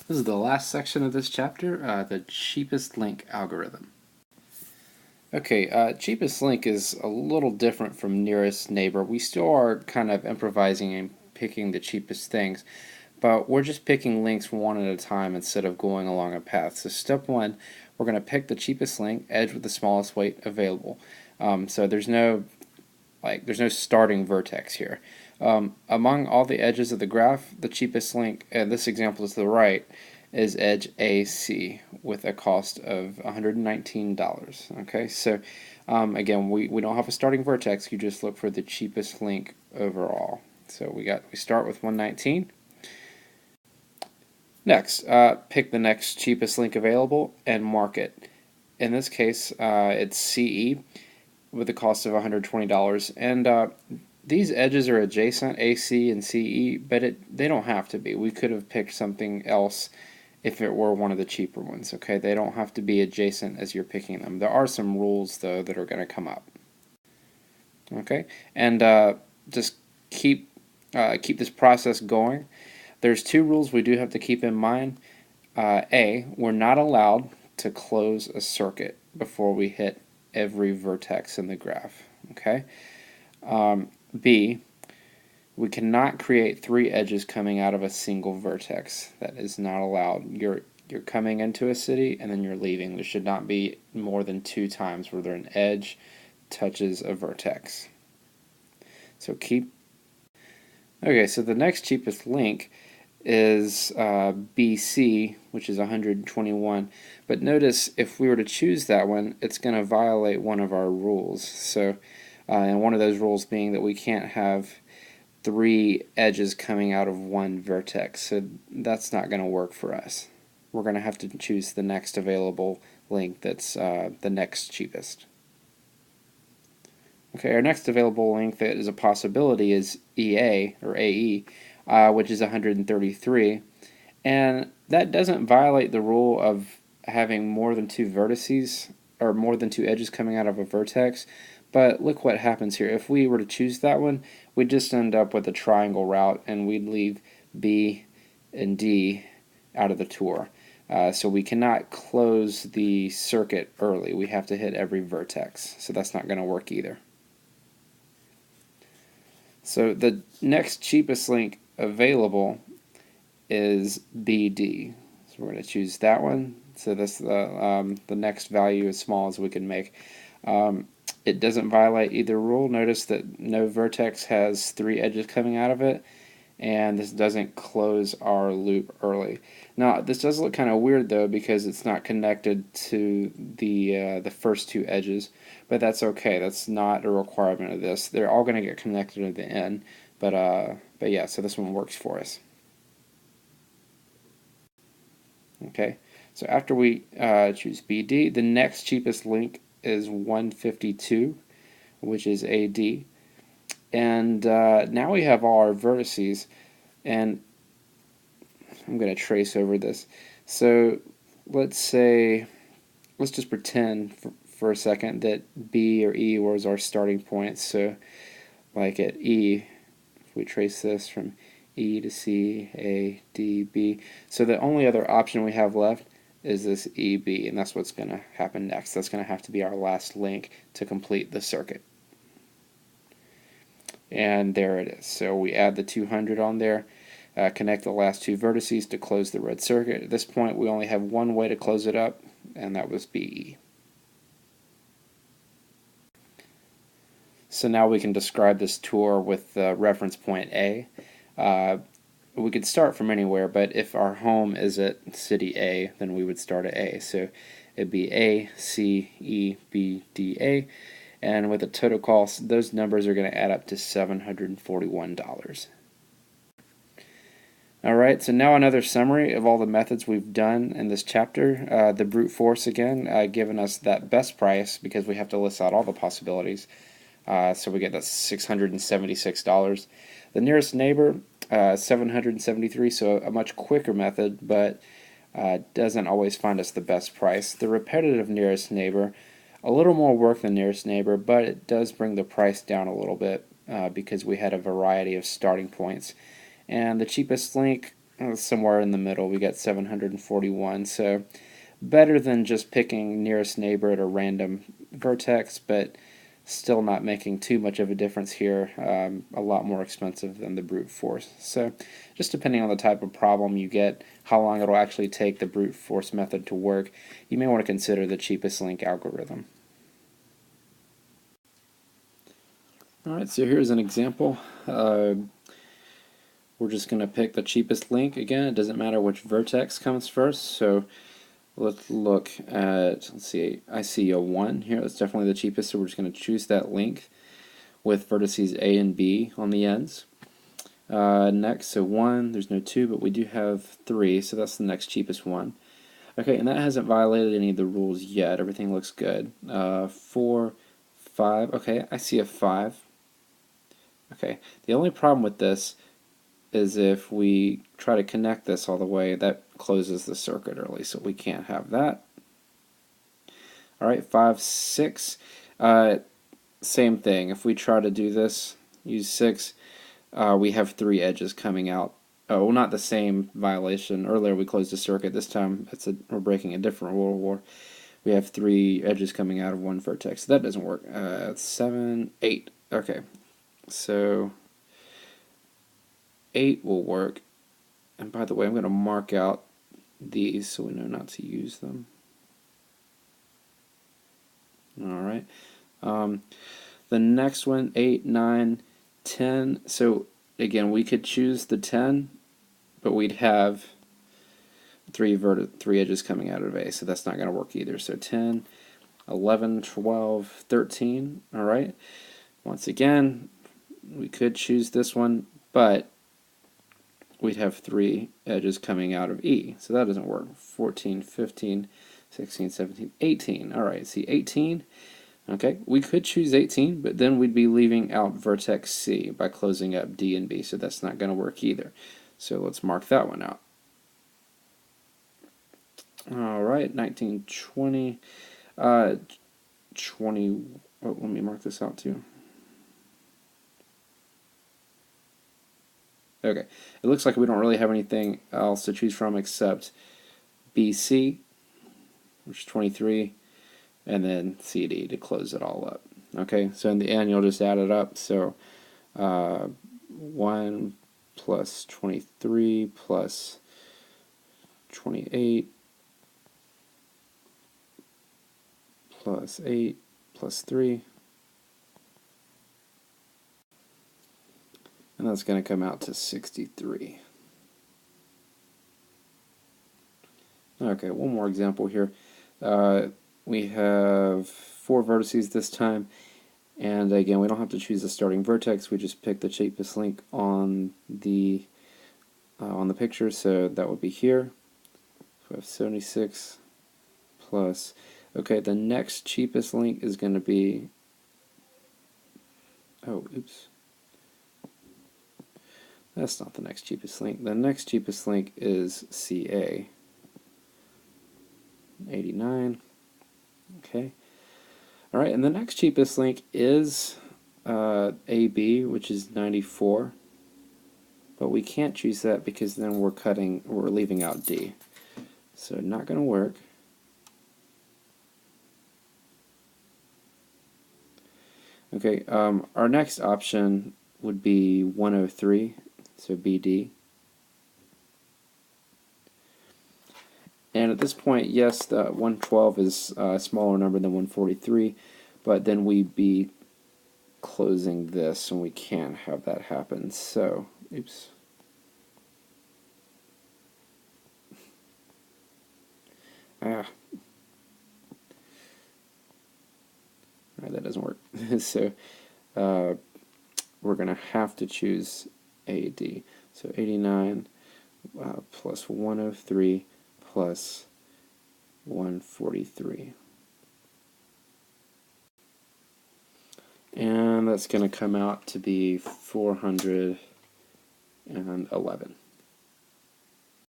This is the last section of this chapter, the cheapest link algorithm. Okay, cheapest link is a little different from nearest neighbor. We still are kind of improvising and picking the cheapest things, but we're just picking links one at a time instead of going along a path. So step one, we're going to pick the cheapest link, edge with the smallest weight available. So there's no starting vertex here. Among all the edges of the graph, the cheapest link, and this example is to the right, is edge AC with a cost of $119. Okay, so again, we don't have a starting vertex. You just look for the cheapest link overall. So we start with 119. Next, pick the next cheapest link available and mark it. In this case, it's CE with a cost of $120, and these edges are adjacent, AC and CE, but they don't have to be. We could have picked something else if it were one of the cheaper ones. Okay, they don't have to be adjacent as you're picking them. There are some rules though that are going to come up. Okay, and just keep this process going. There's two rules we do have to keep in mind. A, we're not allowed to close a circuit before we hit every vertex in the graph. Okay. B, we cannot create three edges coming out of a single vertex. That is not allowed. You're coming into a city and then you're leaving. There should not be more than 2 times where an edge touches a vertex. So okay, so the next cheapest link is BC, which is 121. But notice if we were to choose that one, it's going to violate one of our rules. So, and one of those rules being that we can't have 3 edges coming out of one vertex. So that's not going to work for us. We're going to have to choose the next available link that's the next cheapest. Okay, our next available link that is a possibility is EA, or AE, which is 133, and that doesn't violate the rule of having more than 2 vertices or more than 2 edges coming out of a vertex. But look what happens here. If we were to choose that one, we'd just end up with a triangle route and we'd leave B and D out of the tour. So we cannot close the circuit early. We have to hit every vertex, so that's not going to work either. So the next cheapest link available is BD. So we're going to choose that one. So that's the next value as small as we can make. It doesn't violate either rule. Notice that no vertex has 3 edges coming out of it, and this doesn't close our loop early. Now this does look kind of weird though because it's not connected to the first 2 edges, but that's okay. That's not a requirement of this. They're all going to get connected at the end, but yeah, so this one works for us. Okay, so after we choose BD, the next cheapest link is 152, which is AD. And now we have all our vertices, and I'm going to trace over this. So let's just pretend for a second that B or E was our starting point. So like at E, if we trace this from E to C, A, D, B. So the only other option we have left is this EB, and that's what's going to happen next. That's going to have to be our last link to complete the circuit. And there it is. So we add the 200 on there, connect the last 2 vertices to close the red circuit. At this point we only have one way to close it up, and that was BE. So now we can describe this tour with reference point A. We could start from anywhere, but if our home is at city A, then we would start at A. So it'd be A, C, E, B, D, A. And with a total cost, those numbers are going to add up to $741. Alright, so now another summary of all the methods we've done in this chapter. The brute force again, giving us that best price because we have to list out all the possibilities. So we get that $676. The nearest neighbor, 773, so a much quicker method, but doesn't always find us the best price. The repetitive nearest neighbor, a little more work than nearest neighbor, but it does bring the price down a little bit because we had a variety of starting points. And the cheapest link somewhere in the middle. We got 741, so better than just picking nearest neighbor at a random vertex, but still not making too much of a difference here. A lot more expensive than the brute force. So just depending on the type of problem you get, how long it'll actually take the brute force method to work, you may want to consider the cheapest link algorithm. Alright, so here's an example. We're just going to pick the cheapest link. Again, it doesn't matter which vertex comes first. So let's look at, let's see, I see a 1 here. That's definitely the cheapest, so we're just going to choose that link with vertices A and B on the ends. Next, so 1, there's no 2, but we do have 3, so that's the next cheapest one. Okay, and that hasn't violated any of the rules yet. Everything looks good. 4, 5, okay, I see a 5. Okay, the only problem with this is if we try to connect this all the way, that closes the circuit early, so we can't have that. Alright, 5, 6. Same thing. If we try to do this, use 6, we have 3 edges coming out. Oh, well, not the same violation. Earlier we closed the circuit. This time we're breaking a different rule. We have 3 edges coming out of one vertex. So that doesn't work. 7, 8. Okay, so 8 will work. And by the way, I'm going to mark out these so we know not to use them. Alright. The next one, 8, 9, 10. So again, we could choose the 10, but we'd have 3 edges coming out of A, so that's not going to work either. So 10, 11, 12, 13. Alright. Once again, we could choose this one, but we'd have 3 edges coming out of E, so that doesn't work. 14, 15, 16, 17, 18. Alright, see 18? Okay, we could choose 18, but then we'd be leaving out vertex C by closing up D and B, so that's not going to work either. So let's mark that one out. Alright, 19, 20, 20, oh, let me mark this out too. Okay, it looks like we don't really have anything else to choose from except BC, which is 23, and then CD to close it all up. Okay, so in the end you'll just add it up. So 1 plus 23 plus 28 plus 8 plus 3. And that's going to come out to 63. Okay, one more example here. We have 4 vertices this time, and again, we don't have to choose the starting vertex. We just pick the cheapest link on the picture, so that would be here. So we have 76 plus. Okay, the next cheapest link is going to be. Oh, oops. That's not the next cheapest link. The next cheapest link is CA. 89. Okay. Alright, and the next cheapest link is AB, which is 94. But we can't choose that because then we're leaving out D. So not going to work. Okay, our next option would be 103. So BD. And at this point, yes, the 112 is a smaller number than 143, but then we'd be closing this, and we can't have that happen. So, oops. Alright, that doesn't work. So, we're going to have to choose AD. So 89 plus 103 plus 143. And that's going to come out to be 411.